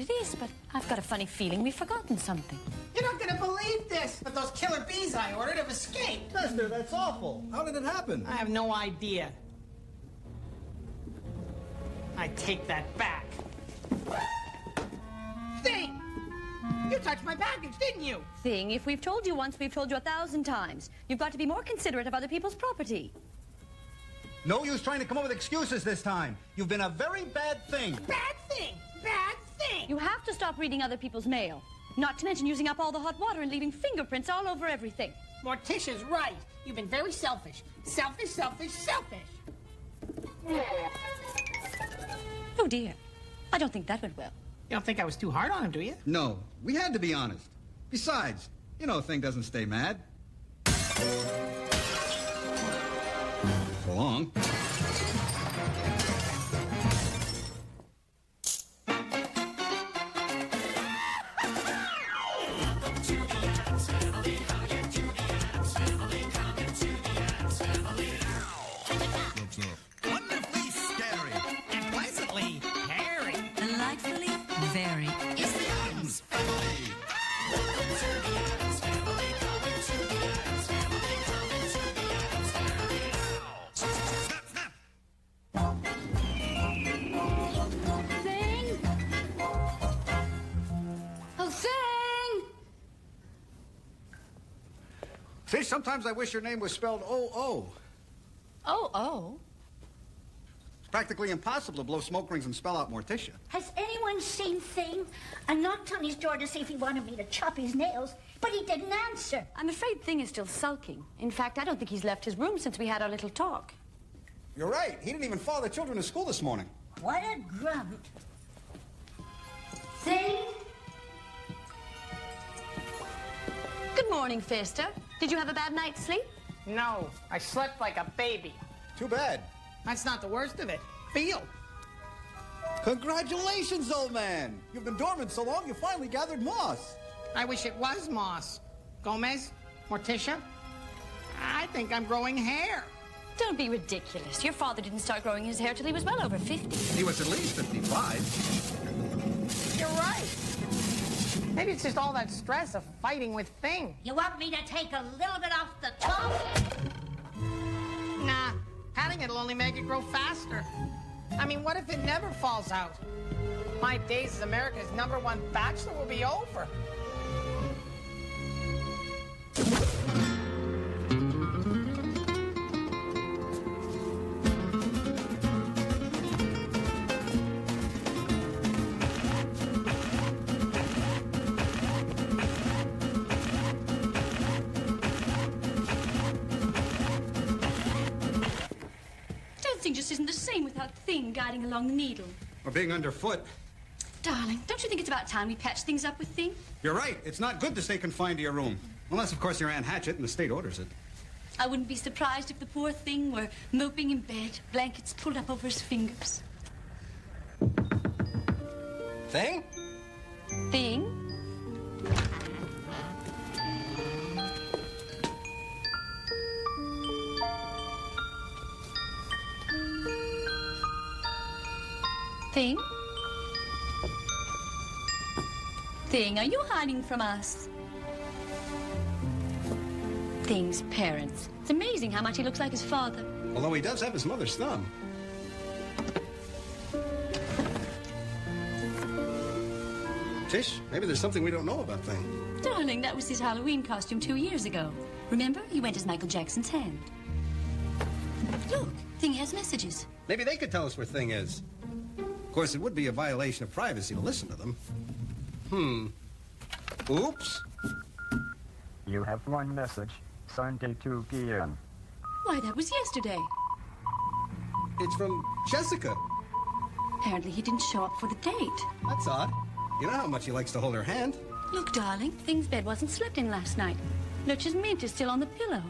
it is, but I've got a funny feeling we've forgotten something. You're not gonna believe this, but those killer bees I ordered have escaped. Lester, that's awful. How did it happen? I have no idea. I take that back. Thing! You touched my package, didn't you? Thing, if we've told you once, we've told you 1,000 times. You've got to be more considerate of other people's property. No use trying to come up with excuses this time. You've been a very bad thing. Bad thing! Bad thing! You have to stop reading other people's mail. Not to mention using up all the hot water and leaving fingerprints all over everything. Morticia's right. You've been very selfish. Selfish, selfish, selfish. Oh, dear. I don't think that went well. You don't think I was too hard on him, do you? No, we had to be honest. Besides, you know Thing doesn't stay mad. For long. Wonderfully scary and pleasantly hairy. Delightfully very. It's the Addams Family. Welcome to the Addams Family. Coming to the Addams Family. Coming to the Addams Family now. Snap, snap. Thing! Oh, Thing! See, sometimes I wish your name was spelled O-O. Oh. It's practically impossible to blow smoke rings and spell out Morticia. Has anyone seen Thing? I knocked on his door to see if he wanted me to chop his nails, but he didn't answer. I'm afraid Thing is still sulking. In fact, I don't think he's left his room since we had our little talk. You're right. He didn't even follow the children to school this morning. What a grunt. Thing? Good morning, Fester. Did you have a bad night's sleep? No, I slept like a baby. Too bad. That's not the worst of it. Feel. Congratulations, old man. You've been dormant so long, you finally gathered moss. I wish it was moss. Gomez? Morticia? I think I'm growing hair. Don't be ridiculous. Your father didn't start growing his hair till he was well over 50. He was at least 55. You're right. Maybe it's just all that stress of fighting with Thing. You want me to take a little bit off the top? Nah, patting it'll only make it grow faster. I mean, what if it never falls out? My days as America's #1 bachelor will be over. Dancing just isn't the same without Thing guiding along the needle. Or being underfoot. Darling, don't you think it's about time we patch things up with Thing? You're right. It's not good to stay confined to your room. Unless, of course, you're Aunt Hatchet and the state orders it. I wouldn't be surprised if the poor Thing were moping in bed, blankets pulled up over his fingers. Thing? Thing? Thing? Thing, are you hiding from us? Thing's parents. It's amazing how much he looks like his father. Although he does have his mother's thumb. Tish, maybe there's something we don't know about Thing. Darling, that was his Halloween costume 2 years ago. Remember? He went as Michael Jackson's hand. Look, Thing has messages. Maybe they could tell us where Thing is. Of course, it would be a violation of privacy to listen to them. Oops. You have one message. Sunday 2 p.m. Why, that was yesterday. It's from Jessica. Apparently he didn't show up for the date. That's odd. You know how much he likes to hold her hand. Look, darling, Thing's bed wasn't slept in last night. Lurch's mint is still on the pillow.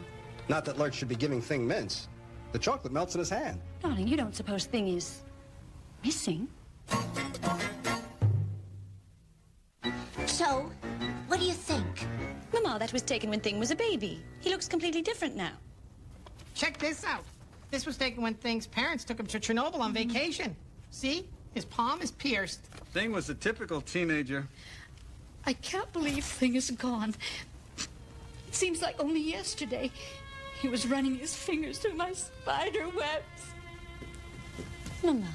Not that Lurch should be giving Thing mints. The chocolate melts in his hand. Darling, you don't suppose Thing is missing? So, what do you think? Mama, that was taken when Thing was a baby. He looks completely different now. Check this out. This was taken when Thing's parents took him to Chernobyl on vacation. See? His palm is pierced. Thing was a typical teenager. I can't believe Thing is gone. It seems like only yesterday he was running his fingers through my spider webs. Mama,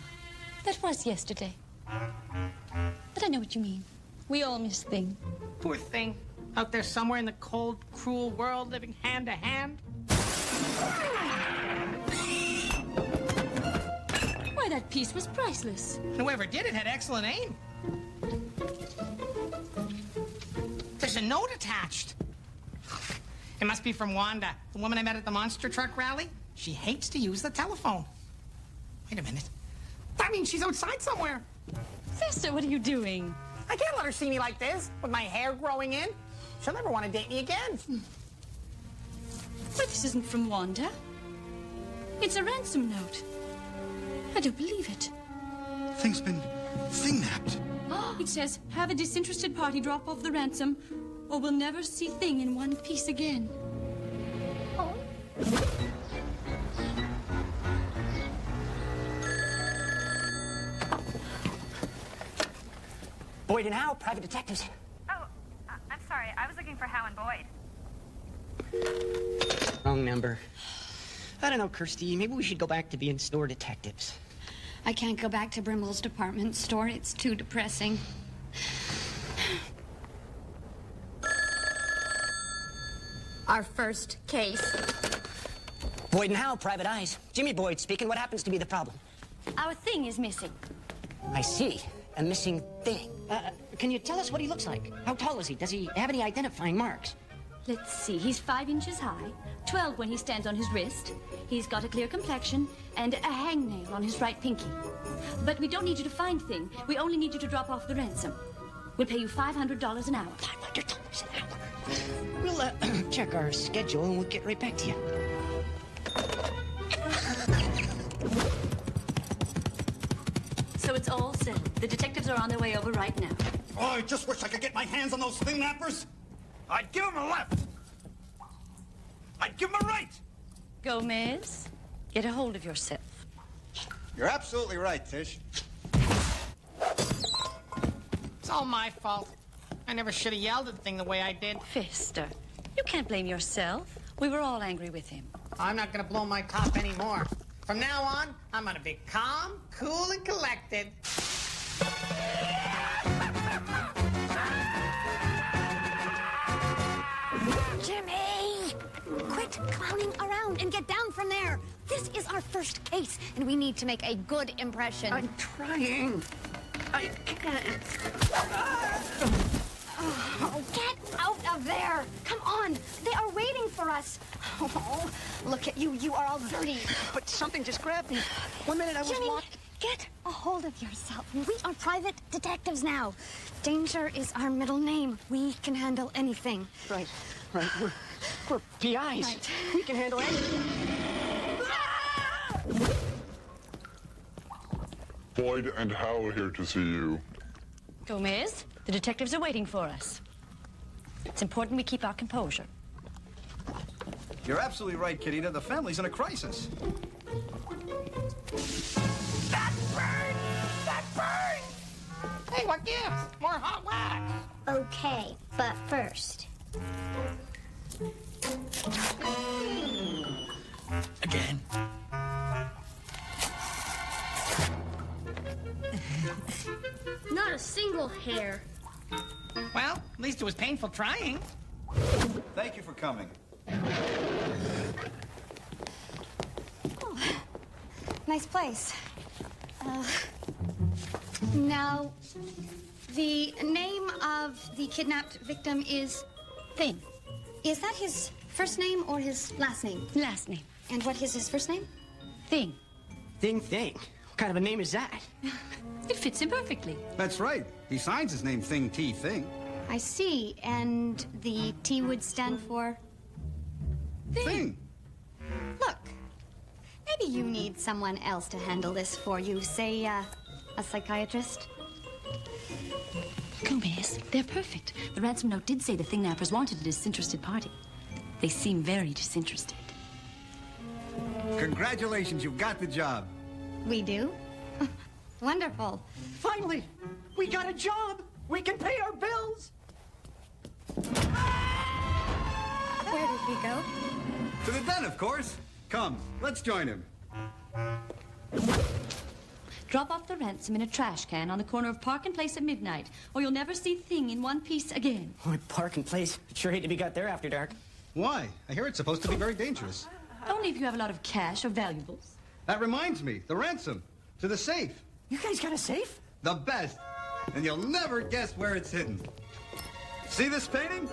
that was yesterday. But I know what you mean. We all miss Thing. Poor thing. Out there somewhere in the cold, cruel world, living hand to hand. Why, that piece was priceless. Whoever did it had excellent aim. There's a note attached. It must be from Wanda, the woman I met at the monster truck rally. She hates to use the telephone. Wait a minute. That means she's outside somewhere. Sister, what are you doing? I can't let her see me like this, with my hair growing in. She'll never want to date me again. But this isn't from Wanda. It's a ransom note. I don't believe it. Thing's been thing-napped. It says, have a disinterested party drop off the ransom, or we'll never see Thing in one piece again. Oh, Boyd and Howe, private detectives. Oh, I'm sorry. I was looking for Howe and Boyd. Wrong number. I don't know, Kirsty. Maybe we should go back to being store detectives. I can't go back to Brimel's department store. It's too depressing. Our first case. Boyd and Howe, private eyes. Jimmy Boyd speaking. What happens to be the problem? Our Thing is missing. I see. A missing thing. Can you tell us what he looks like? How tall is he? Does he have any identifying marks? Let's see, he's 5 inches high, 12 when he stands on his wrist. He's got a clear complexion and a hangnail on his right pinky. But we don't need you to find Thing. We only need you to drop off the ransom. We'll pay you $500 an hour. $500 an hour. We'll check our schedule and we'll get right back to you. So it's all settled. The detectives are on their way over right now. Oh, I just wish I could get my hands on those thing-nappers. I'd give them a left. I'd give them a right. Gomez, get a hold of yourself. You're absolutely right, Tish. It's all my fault. I never should have yelled at the thing the way I did. Fister, you can't blame yourself. We were all angry with him. I'm not gonna blow my top anymore. From now on, I'm gonna be calm, cool, and collected. Jimmy! Quit clowning around and get down from there. This is our first case, and we need to make a good impression. I'm trying. I can't. Oh, get out of there! Come on! They are waiting for us! Oh, look at you. You are all dirty. But something just grabbed me. 1 minute I was Jimmy, walking. get a hold of yourself. We are private detectives now. Danger is our middle name. We can handle anything. Right. We're PIs. Right. We can handle anything. Boyd and Howe are here to see you. Gomez, the detectives are waiting for us. It's important we keep our composure. You're absolutely right, Kitty. The family's in a crisis. That burns! That burns! Hey, what gives? More hot wax. okay, but first. Again. Not a single hair. Well, at least it was painful trying. Thank you for coming. Nice place. Now, the name of the kidnapped victim is Thing. Is that his first name or his last name? Last name. And what is his first name? Thing. Thing. What kind of a name is that? It fits him perfectly. That's right. He signs his name Thing T Thing. I see. And the T would stand for? Thing. Look, maybe you need someone else to handle this for you. Say, a psychiatrist? Gomez, they're perfect. The ransom note did say the Thing nappers wanted a disinterested party. They seem very disinterested. Congratulations, you've got the job. We do? Wonderful. Finally! We got a job! We can pay our bills! Where did he go? To the den, of course. Come, let's join him. Drop off the ransom in a trash can on the corner of Park and Place at midnight, or you'll never see Thing in one piece again. Oh, Park and Place. Sure hate to be got there after dark. Why? I hear it's supposed to be very dangerous. Only if you have a lot of cash or valuables. That reminds me, the ransom. To the safe. You guys got a safe? The best. And you'll never guess where it's hidden. See this painting?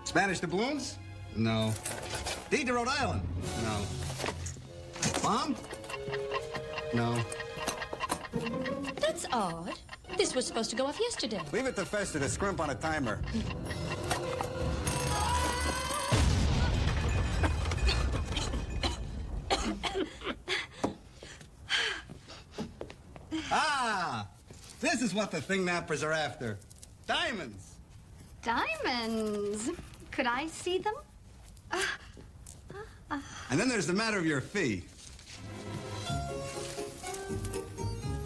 Spanish doubloons? No. Deed to Rhode Island? No. Mom? No. That's odd. This was supposed to go off yesterday. Leave it to Fester to scrimp on a timer. Ah! This is what the thing nappers are after. Diamonds. Diamonds. Could I see them? And then there's the matter of your fee.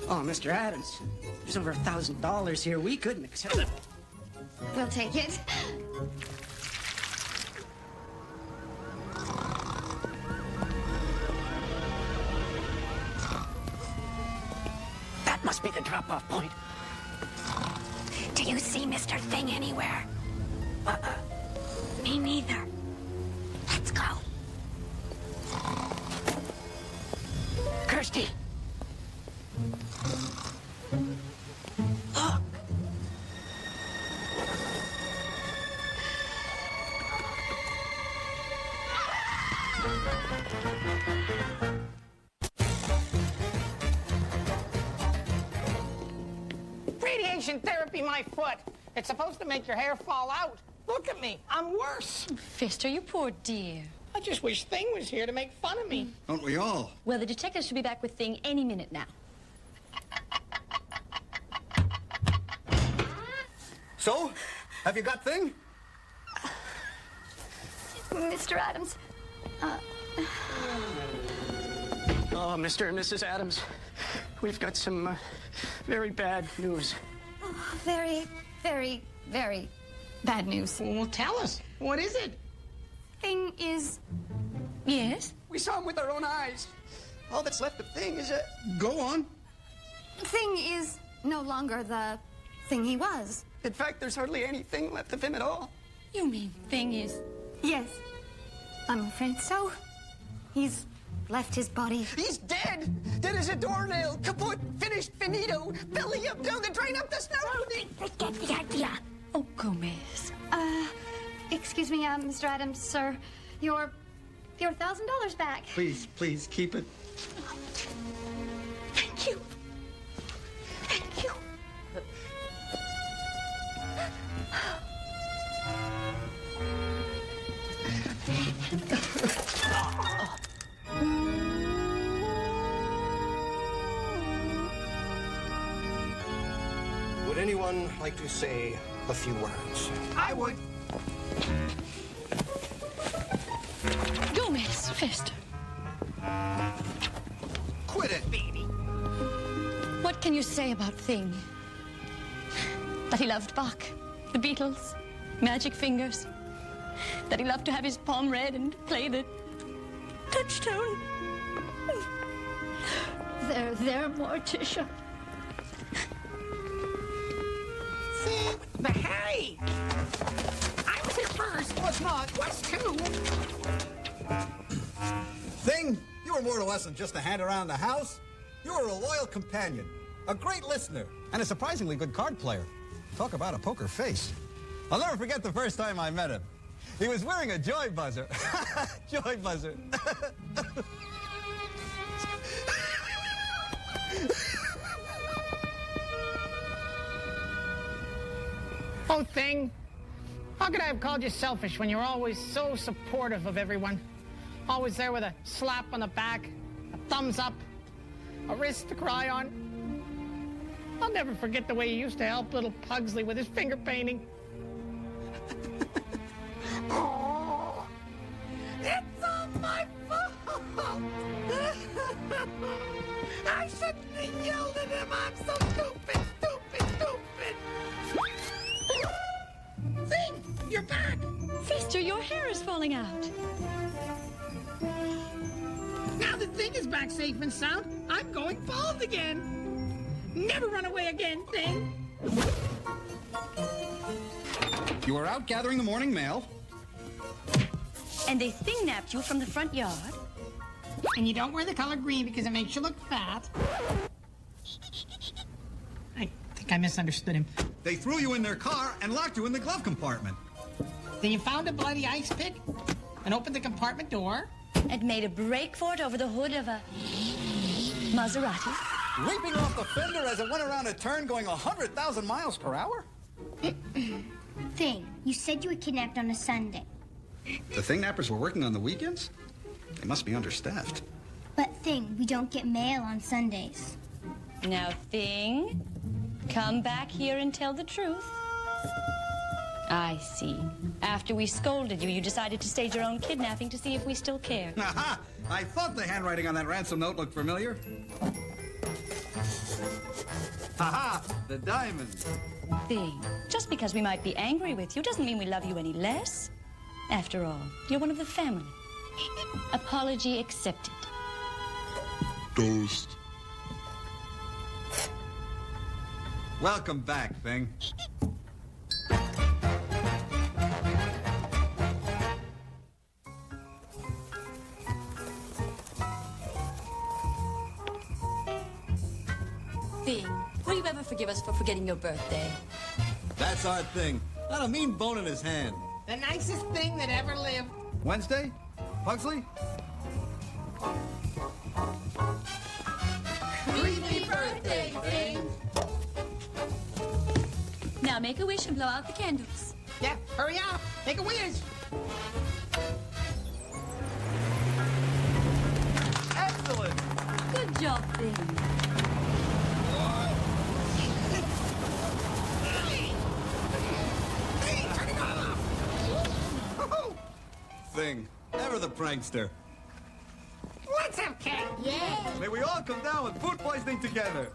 Oh, Mr. Addams, there's over $1,000 here. We couldn't accept it. We'll take it. That must be the drop-off point. Do you see Mr. Thing anywhere? Me neither. Let's go. Kirsty! Radiation therapy, my foot. It's supposed to make your hair fall out. Look at me. I'm worse. Fester, you poor dear. I just wish Thing was here to make fun of me. Don't we all? Well, the detectives should be back with Thing any minute now. So, have you got Thing? Mr. Addams. Oh, Mr. and Mrs. Addams, we've got some very bad news. Very, very, very bad news. Well, tell us. What is it? Thing is... Yes? We saw him with our own eyes. All that's left of Thing is a... Go on. Thing is no longer the thing he was. In fact, there's hardly anything left of him at all. You mean Thing is... Yes. I'm afraid so. He's left his body. He's dead! Dead as a doornail! Kaput! Finished! Finito! Belly up, down the drain, up the snout! Get the idea. Oh, Gomez. Excuse me, Mr. Adams, sir. Your $1,000 back. Please, please, keep it. Thank you. Thank you. Would anyone like to say a few words? I would. Gomez, Fester. Quit it, baby. What can you say about Thing? That he loved Bach, the Beatles, Magic Fingers. That he loved to have his palm read and play the touchstone. There, Morticia. But hey! I was here first. Was not. Was too. Thing, you were more or less than just a hand around the house. You were a loyal companion, a great listener, and a surprisingly good card player. Talk about a poker face. I'll never forget the first time I met him. He was wearing a joy buzzer. Joy buzzer. Oh, Thing. How could I have called you selfish when you're always so supportive of everyone? Always there with a slap on the back, a thumbs up, a wrist to cry on. I'll never forget the way you used to help little Pugsley with his finger painting. I shouldn't have yelled at him. I'm so stupid. Thing, you're back. Sister, your hair is falling out. Now the Thing is back safe and sound, I'm going bald again. Never run away again, Thing. You were out gathering the morning mail. And they Thing napped you from the front yard. And you don't wear the color green because it makes you look fat. I think I misunderstood him. They threw you in their car and locked you in the glove compartment. Then you found a bloody ice pick and opened the compartment door. And made a break for it over the hood of a Maserati. Leaping off the fender as it went around a turn going 100,000 miles per hour? Thing, you said you were kidnapped on a Sunday. The Thing nappers were working on the weekends? They must be understaffed. But Thing, we don't get mail on Sundays. Now, Thing, come back here and tell the truth. I see. After we scolded you, you decided to stage your own kidnapping to see if we still cared. Aha! I thought the handwriting on that ransom note looked familiar. Haha! The diamonds. Thing, just because we might be angry with you doesn't mean we love you any less. After all, you're one of the family. Apology accepted. Ghost. Welcome back, Thing. Thing, will you ever forgive us for forgetting your birthday? That's our Thing. Not a mean bone in his hand. The nicest thing that ever lived. Wednesday? Pugsley? Happy birthday, Thing! Now make a wish and blow out the candles. Yeah, hurry up. Make a wish. Excellent! Good job, Thing. Hey, turn it off. Thing. Never the prankster. Let's have cake. Yeah. May we all come down with food poisoning together.